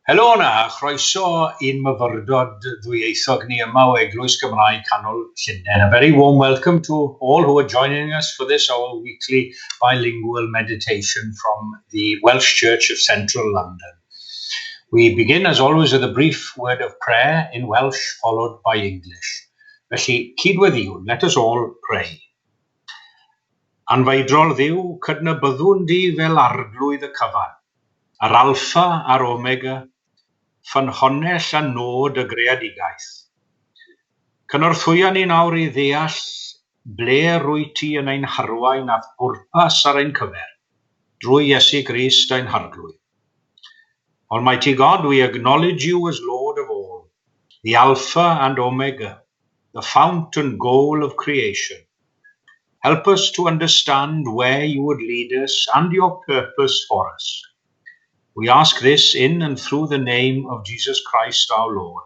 Helo na, chroeso i'n myfyrdod ddwyieithog ni yma o Eglwys Gymraeg Canol Llundain. A very warm welcome to all who are joining us for this, our weekly bilingual meditation from the Welsh Church of Central London. We begin, as always, with a brief word of prayer in Welsh, followed by English. Felly, cydweddiwn, let us all pray. Anfeidrol Dduw, cydnabyddwn di fel arglwydd y cyfan, yr alpha a'r omega, ffynhonnell a nod y greadigaeth. Cynorthwya ni nawr i ddeall ble rwy ti yn ein harwain a bwrpas ar ein cyfer, drwy Iesu Grist ein harglwydd. Almighty God, we acknowledge you as Lord of all, the Alpha and Omega, the fount and goal of creation. Help us to understand where you would lead us and your purpose for us. We ask this in and through the name of Jesus Christ our Lord.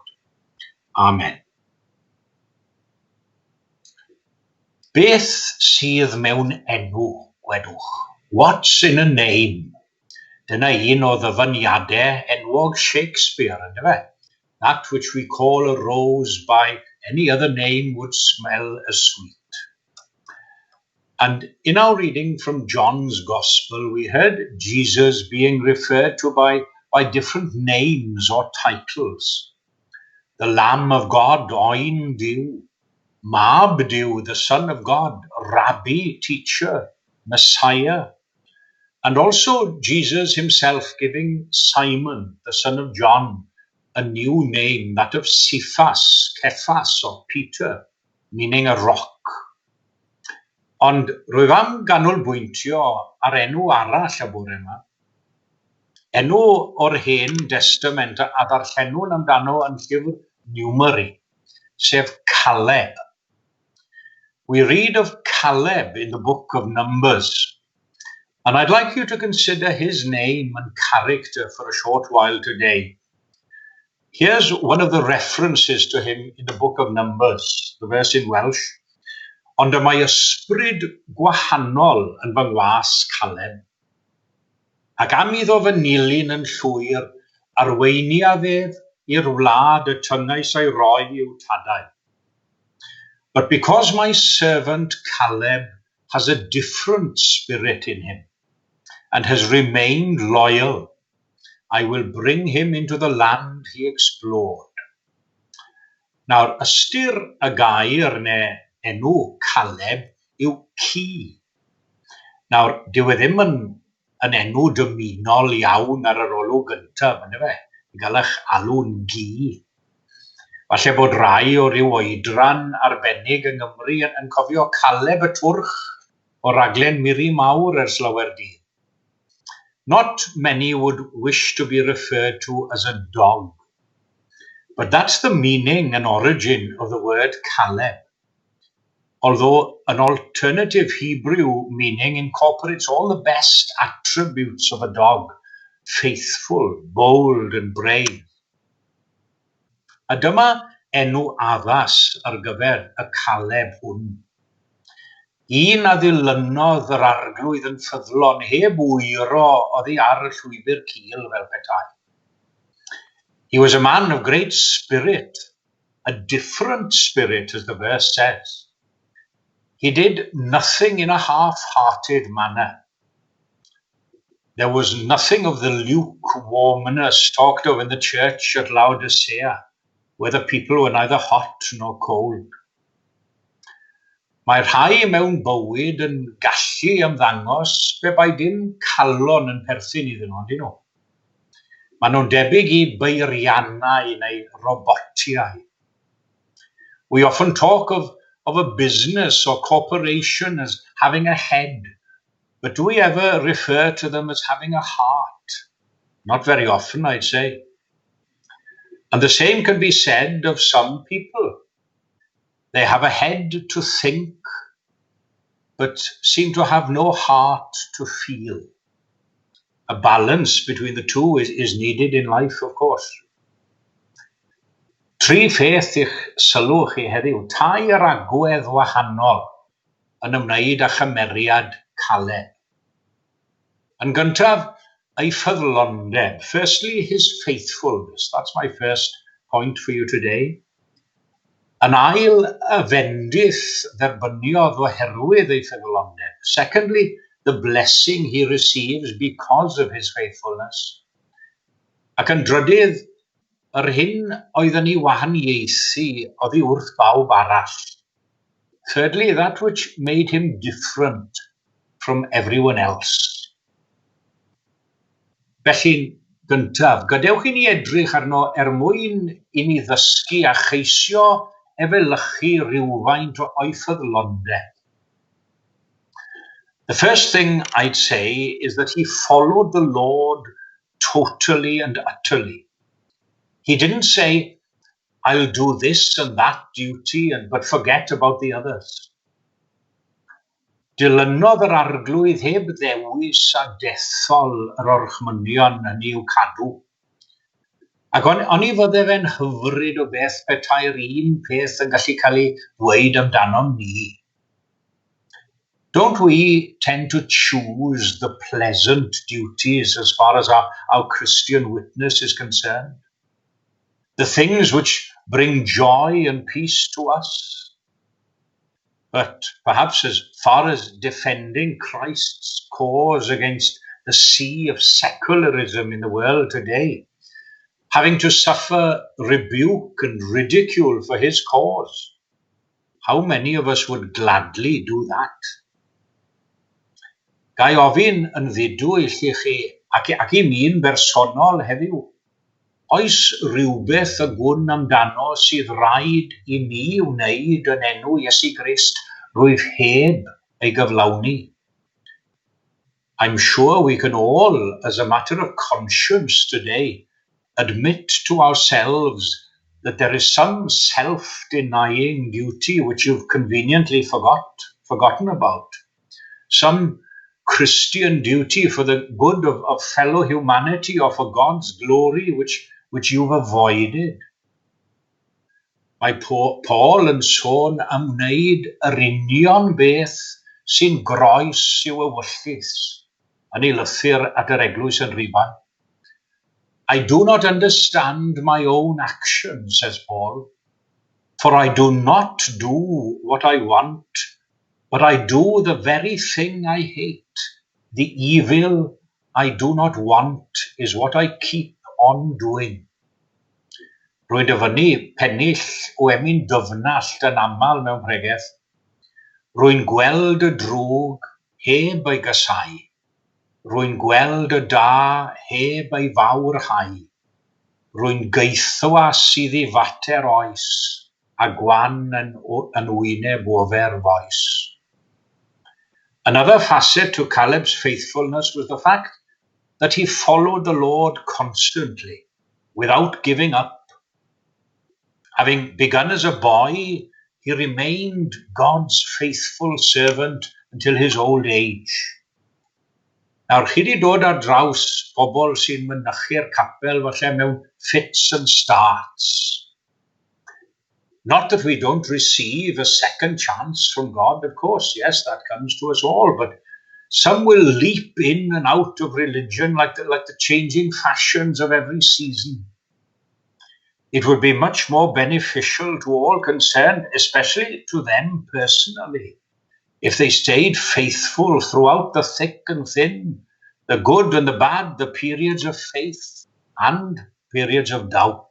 Amen. Beth sydd mewn enw, gwedwch? What's in a name? Dyna un o ddyfyniadau enwog Shakespeare, ynddo fe? That which we call a rose by any other name would smell as sweet. And in our reading from John's Gospel, we heard Jesus being referred to by different names or titles. The Lamb of God, Oen Dyw, Mab Dyw, the Son of God, Rabbi, teacher, Messiah, and also Jesus himself giving Simon, the son of John, a new name, that of Cephas, or Peter, meaning a rock. Ond rwyf am ganolbwyntio ar enw arall y bore yma. Enw o'r Hen Testament a ddarllenwn amdano yn llyfr Numeri, sef Caleb. We read of Caleb in the book of Numbers, and I'd like you to consider his name and character for a short while today. Here's one of the references to him in the book of Numbers, the verse in Welsh. Ond y mae ysbryd gwahanol yn fy ngwas Caleb, ac am iddo fy nilyn yn llwyr, arweiniad ef i'r wlad y tyngais ei roi i'w tadau. But because my servant Caleb has a different spirit in him, and has remained loyal, I will bring him into the land he explored. Nawr, ystyr y gair neu enw Caleb yw ci. Nawr, dyw e ddim yn enw dymunol iawn ar yr olwg gyntaf, ynddo fe? I gael eich alw'n gi. Falle bod rai o ryw oedran arbennig yng Nghymru yn cofio Caleb y twrch o raglen Miri Mawr ers lawer dydd. Not many would wish to be referred to as a dog, but that's the meaning and origin of the word Caleb. Although an alternative Hebrew meaning incorporates all the best attributes of a dog, faithful, bold and brave. A dyma enw addas ar gyfer y Caleb hwn. Un a ddilynodd yr arglwydd yn ffyddlon heb wyro oddi ar y llwybr cul fel petai. He was a man of great spirit, a different spirit as the verse says. He did nothing in a half-hearted manner. There was nothing of the lukewarmness talked of in the church at Laodicea, where the people were neither hot nor cold. Mae rhai mewn bywyd yn gallu ymddangos be bai dim calon yn perthyn iddyn nhw, ydyn nhw. Maen nhw'n debyg I beiriannau neu robotiau. We often talk of a business or corporation as having a head, but do we ever refer to them as having a heart? Not very often, I'd say. And the same can be said of some people. They have a head to think, but seem to have no heart to feel. A balance between the two is needed in life, of course. Tri pheth i'ch sylw chi heddiw, tair agwedd wahanol yn ymwneud â chymeriad Caleb. Yn gyntaf, ei ffyddlondeb. Firstly, his faithfulness. That's my first point for you today. Yn ail, y fendith dderbyniodd oherwydd ei ffyddlondeb. Secondly, the blessing he receives because of his faithfulness. Ac yn drydydd, yr hyn oedden ni wahaniaethu oddi wrth bawb arall. Thirdly, that which made him different from everyone else. Felly, gyntaf, gadewch i ni edrych arno mwyn i ni ddysgu a cheisio efelychu rhywfaint o'i ffyddlondeb. The first thing I'd say is that he followed the Lord totally and utterly. He didn't say, I'll do this and that duty, but forget about the others. Dilynodd yr arglwydd heb ddewis a dethol yr orchmynion yn i'w cadw. Ac oni fydde fe'n hyfryd o beth petai'r un peth yn gallu cael ei dweud amdano ni. Don't we tend to choose the pleasant duties as far as our Christian witness is concerned? The things which bring joy and peace to us? But perhaps as far as defending Christ's cause against the sea of secularism in the world today, having to suffer rebuke and ridicule for his cause, how many of us would gladly do that? Gai ofyn yn ddidw i chi ac i mi'n bersonol heddiw, oes rhywbeth y gwn amdano sydd rhaid i ni wneud yn enw Iesu Grist rwyf heb ei gyflawni? I'm sure we can all, as a matter of conscience today, admit to ourselves that there is some self-denying duty which you've conveniently forgotten about. Some Christian duty for the good of fellow humanity or for God's glory which you've avoided. Mae Paul yn sôn am wneud yr union beth sy'n groes i'w ewyllus yn ei lythyr at yr eglwys yn Rhufain. I do not understand my own actions, says Paul, for I do not do what I want, but I do the very thing I hate. The evil I do not want is what I keep on doing. Rwy'n dyfynnu pennill o emyn dyfnallt yn aml mewn pregeth. Rwy'n gweld y drwg heb ei gysau. Rwy'n gweld y da heb ei fawrhau. Rwy'n geithwa sydd i fater oes, a gwan yn wyneb ofer foes. Another facet to Caleb's faithfulness was the fact that he followed the Lord constantly, without giving up. Having begun as a boy, he remained God's faithful servant until his old age. Nawr, chi di dod ar draws pobl sy'n mynychu'r capel falle mewn fits and starts. Not that we don't receive a second chance from God, of course, yes, that comes to us all, but some will leap in and out of religion like the changing fashions of every season. It would be much more beneficial to all concerned, especially to them personally, if they stayed faithful throughout the thick and thin, the good and the bad, the periods of faith and periods of doubt.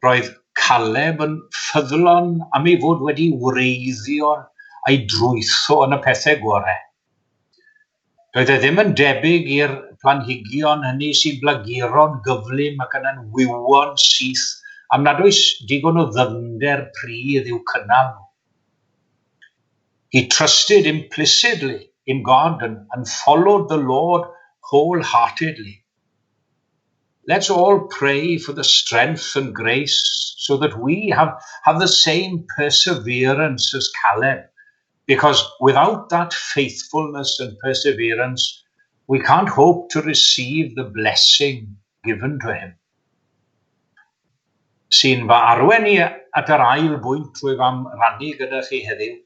Roedd Caleb yn ffyddlon am ei fod wedi wreiddio a'i drwytho yn y pethau gorau. Doedd e ddim yn debyg i'r planhigion hynny sy'n blaguron gyflym ac yn anwywon syth am nad oes digon o ddyfnder pridd i'w cynnal nhw. He trusted implicitly in God and followed the Lord wholeheartedly. Let's all pray for the strength and grace so that we have the same perseverance as Caleb, because without that faithfulness and perseverance, we can't hope to receive the blessing given to him. Sy'n fa arwen i at yr ail bwynt rwyf am rannu gyda chi heddiw.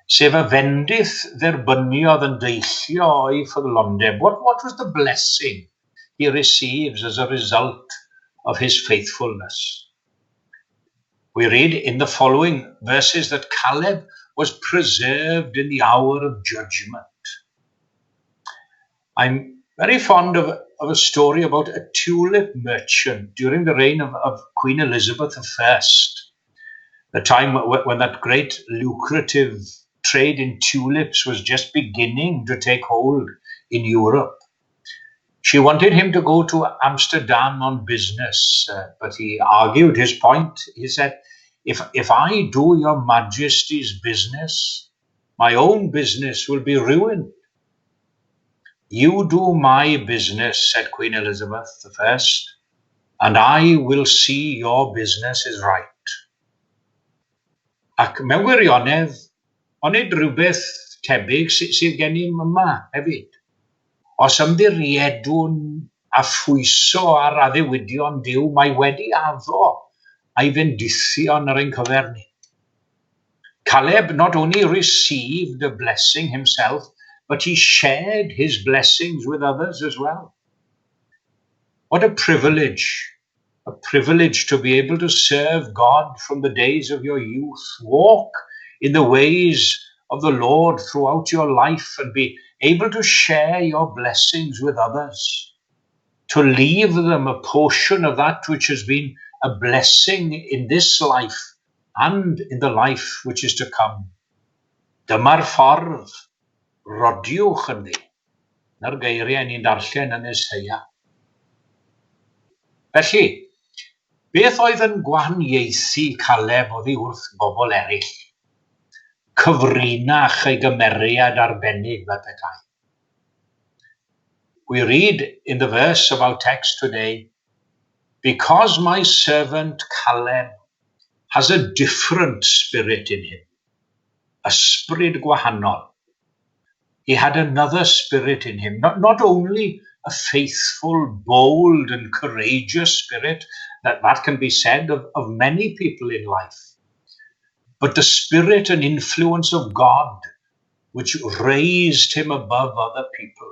sef y fendith dderbyniodd yn deillio o'i ffyddlondeb. What was the blessing he receives as a result of his faithfulness? We read in the following verses that Caleb was preserved in the hour of judgment. I'm very fond of a story about a tulip merchant during the reign of Queen Elizabeth I, the time when that great lucrative trade in tulips was just beginning to take hold in Europe. She wanted him to go to Amsterdam on business, but he argued his point. He said, if I do your Majesty's business, my own business will be ruined. You do my business, said Queen Elizabeth I, and I will see your business is right. Ac mewn wirionedd, onid rhywbeth tebyg sydd gen i yma hefyd. Os ymddiriedwn a phwyso ar addewidion Duw, mae wedi addo a'i fendithion ar ein cyfer ni. Caleb not only received a blessing himself, but he shared his blessings with others as well. What a privilege to be able to serve God from the days of your youth, walk in the ways of the Lord throughout your life and be able to share your blessings with others, to leave them a portion of that which has been a blessing in this life and in the life which is to come. Dyma'r ffordd, rodiwch yn ni. Na'r geiriau ni'n darllen yn Eseia. Felly, beth oedd yn gwahaniaethu Caleb oddi wrth bobl eraill? Cyfrinach ei gymeriad arbennig fel petai. We read in the verse of our text today, because my servant Caleb has a different spirit in him, ysbryd gwahanol. He had another spirit in him, not only a faithful, bold and courageous spirit, that can be said of many people in life, but the spirit and influence of God, which raised him above other people.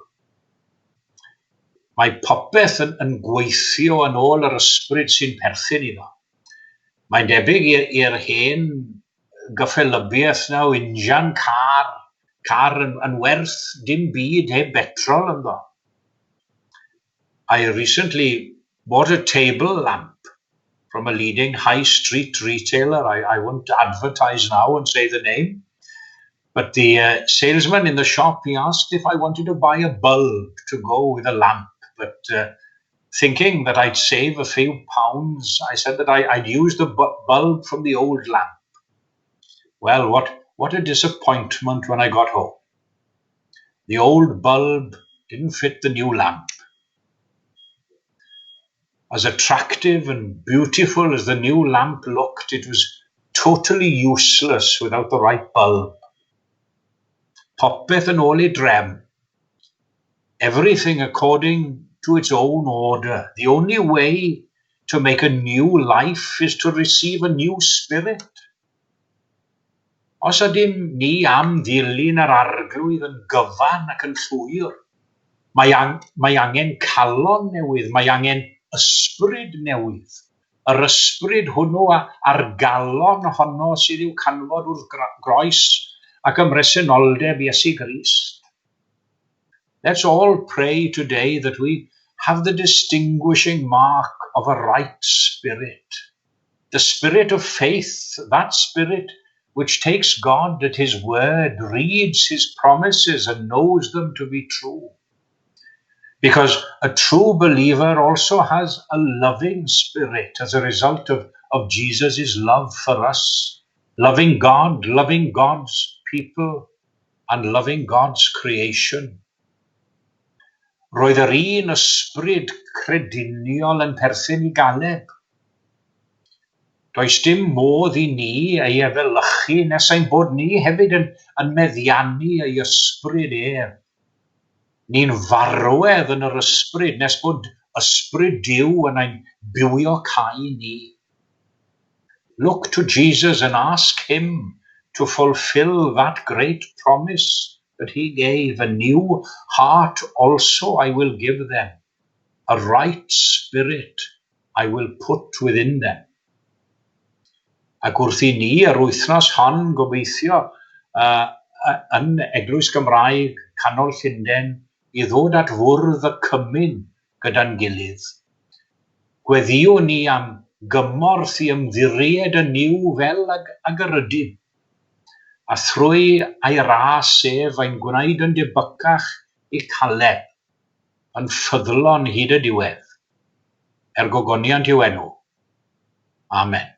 Mae popeth yn gweithio yn ôl yr ysbryd sy'n perthyn iddo. Mae'n debyg i'r hen gyffelybiaeth na o injan car yn werth dim byd heb betrol ynddo. I recently bought a table lamp from a leading high street retailer. I won't advertise now and say the name, but the salesman in the shop, he asked if I wanted to buy a bulb to go with a lamp, but thinking that I'd save a few pounds, I said that I'd use the bulb from the old lamp. Well, what a disappointment when I got home. The old bulb didn't fit the new lamp. As attractive and beautiful as the new lamp looked, it was totally useless without the right bulb. Popeth yn ôl I drefn. Everything according to its own order. The only way to make a new life is to receive a new spirit. Os ydym ni am dilyn yr arglwydd yn gyfan ac yn llwyr, mae angen calon newydd, mae angen ysbryd newydd. Yr ysbryd hwnnw a'r galon honno sydd i'w canfod wrth groes ac ymresenoldeb Iesu Grist. Let's all pray today that we have the distinguishing mark of a right spirit. The spirit of faith, that spirit which takes God at his word, reads his promises and knows them to be true. Because a true believer also has a loving spirit as a result of Jesus' love for us, loving God, loving God's people, and loving God's creation. Roedd yr un ysbryd crediniol yn perthyn I Caleb. Does dim modd I ni ei efelychu nes ein bod ni hefyd yn meddiannu ei ysbryd Ni'n farwedd yn yr ysbryd nes bod ysbryd Duw yn ein bywio cael ni. Look to Jesus and ask him to fulfill that great promise that he gave. A new heart also I will give them. A right spirit I will put within them. Ac wrth i ni yr wythnos hon gobeithio yn Eglwys Gymraeg Canol Llundain i ddod at fwrdd y cymyn gyda'n gilydd. Gweddio ni am gymorth i ymddiried y niw fel ag yr ydyn, a thrwy a'i ras sef ein gwneud yn debycach i caleb, yn ffyddlon hyd y diwedd, gogoniant i'w enw. Amen.